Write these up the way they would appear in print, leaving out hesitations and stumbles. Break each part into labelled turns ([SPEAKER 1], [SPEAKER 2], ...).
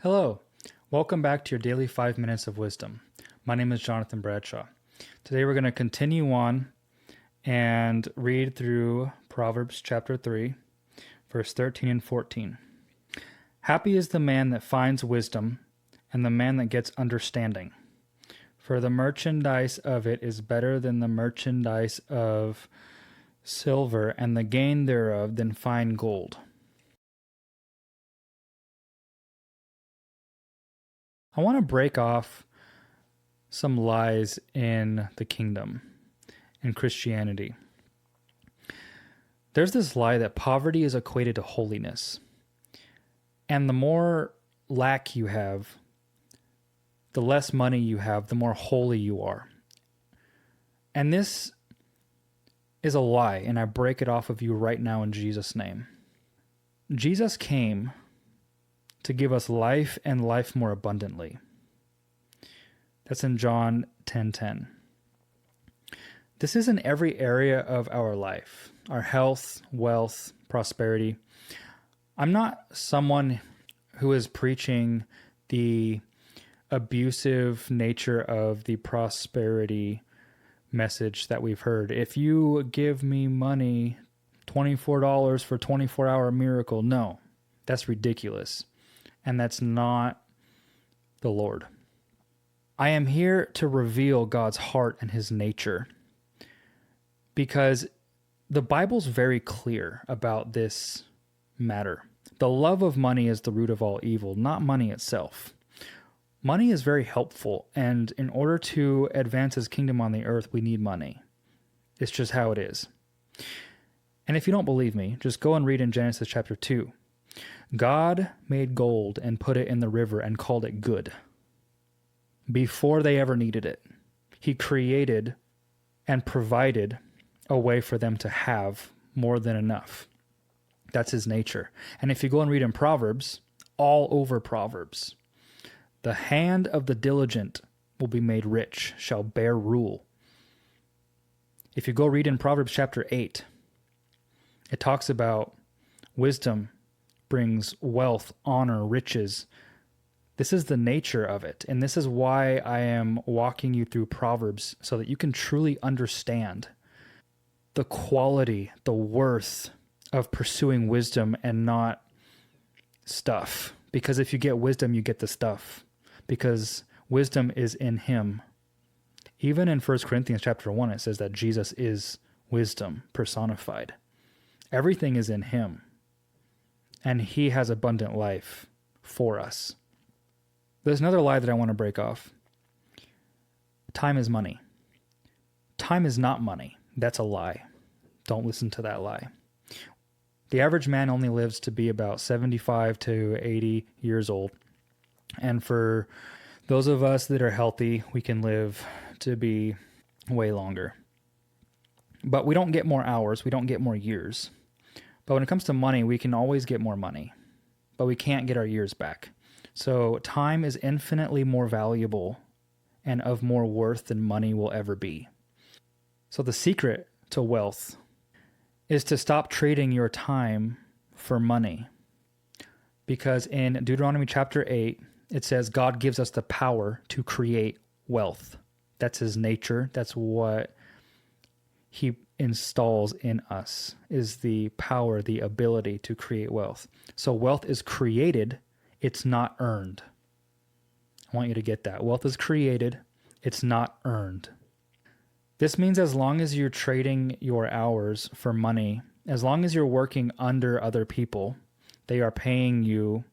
[SPEAKER 1] Hello, welcome back to your daily 5 minutes of wisdom. My name is Jonathan Bradshaw. Today we're going to continue on and read through Proverbs chapter 3, verse 13 and 14. Happy is the man that finds wisdom and the man that gets understanding, for the merchandise of it is better than the merchandise of silver, and the gain thereof than fine gold. I want to break off some lies in the kingdom, in Christianity. There's this lie that poverty is equated to holiness. And the more lack you have, the less money you have, the more holy you are. And this is a lie, and I break it off of you right now in Jesus' name. Jesus came to give us life and life more abundantly. That's in John 10:10. This is in every area of our life, our health, wealth, prosperity. I'm not someone who is preaching the abusive nature of the prosperity message that we've heard. If you give me money, $24 for 24-hour miracle. No, that's ridiculous. And that's not the Lord. I am here to reveal God's heart and his nature, because the Bible's very clear about this matter. The love of money is the root of all evil, not money itself. Money is very helpful, and in order to advance his kingdom on the earth, we need money. It's just how it is. And if you don't believe me, just go and read in Genesis chapter 2. God made gold and put it in the river and called it good before they ever needed it. He created and provided a way for them to have more than enough. That's his nature. And if you go and read in Proverbs, all over Proverbs, the hand of the diligent will be made rich, shall bear rule. If you go read in Proverbs chapter 8, it talks about wisdom brings wealth, honor, riches. This is the nature of it. And this is why I am walking you through Proverbs, so that you can truly understand the quality, the worth of pursuing wisdom and not stuff. Because if you get wisdom, you get the stuff. Because wisdom is in him. Even in 1 Corinthians chapter 1, it says that Jesus is wisdom personified. Everything is in him. And he has abundant life for us. There's another lie that I want to break off. Time is money. Time is not money. That's a lie. Don't listen to that lie. The average man only lives to be about 75 to 80 years old. And for those of us that are healthy, we can live to be way longer. But we don't get more hours. We don't get more years. But when it comes to money, we can always get more money, but we can't get our years back. So time is infinitely more valuable and of more worth than money will ever be. So the secret to wealth is to stop trading your time for money. Because in Deuteronomy chapter 8, it says God gives us the power to create wealth. That's his nature. That's what he installs in us, is the power, the ability to create wealth. So wealth is created, it's not earned. I want you to get that. Wealth is created, it's not earned. This means as long as you're trading your hours for money, as long as you're working under other people, they are paying you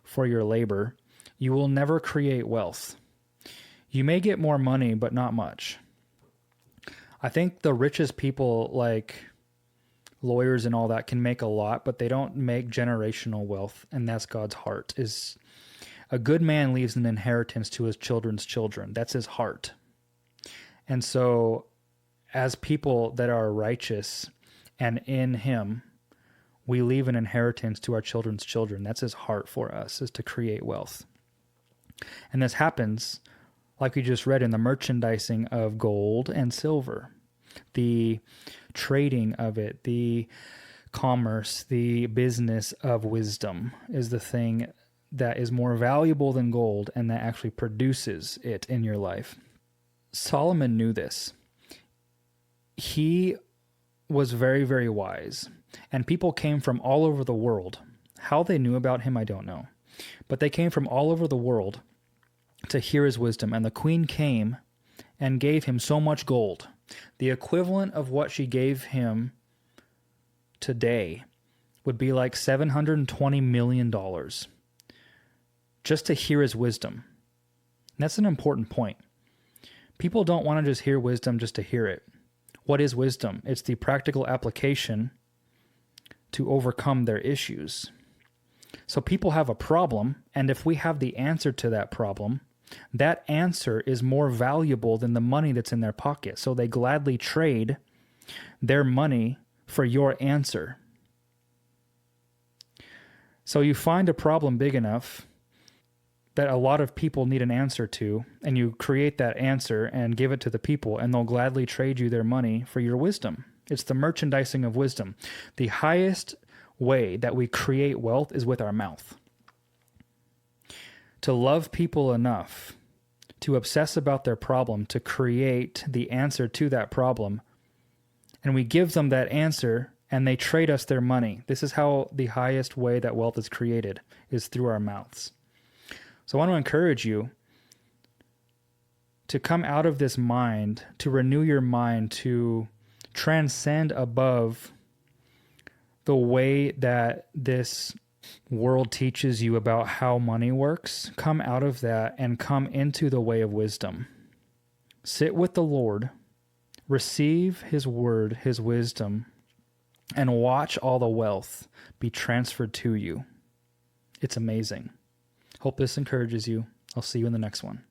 [SPEAKER 1] for your labor, you will never create wealth. You may get more money, but not much. I think the richest people, like lawyers and all that, can make a lot, but they don't make generational wealth, and that's God's heart. Is a good man leaves an inheritance to his children's children. That's his heart. And so as people that are righteous and in him, we leave an inheritance to our children's children. That's his heart for us, is to create wealth. And this happens, like we just read, in the merchandising of gold and silver, the trading of it, the commerce, the business of wisdom is the thing that is more valuable than gold and that actually produces it in your life. Solomon knew this. He was very, very wise, and people came from all over the world. How they knew about him, I don't know. But they came from all over the world to hear his wisdom, and the queen came and gave him so much gold. The equivalent of what she gave him today would be like $720 million just to hear his wisdom. And that's an important point. People don't want to just hear wisdom just to hear it. What is wisdom? It's the practical application to overcome their issues. So people have a problem, and if we have the answer to that problem, that answer is more valuable than the money that's in their pocket. So they gladly trade their money for your answer. So you find a problem big enough that a lot of people need an answer to, and you create that answer and give it to the people, and they'll gladly trade you their money for your wisdom. It's the merchandising of wisdom. The highest way that we create wealth is with our mouth. To love people enough, to obsess about their problem, to create the answer to that problem, and we give them that answer, and they trade us their money. This is how the highest way that wealth is created, is through our mouths. So I want to encourage you to come out of this mind, to renew your mind, to transcend above the way that this world teaches you about how money works. Come out of that and come into the way of wisdom. Sit with the Lord, receive his word, his wisdom, and watch all the wealth be transferred to you. It's amazing. Hope this encourages you. I'll see you in the next one.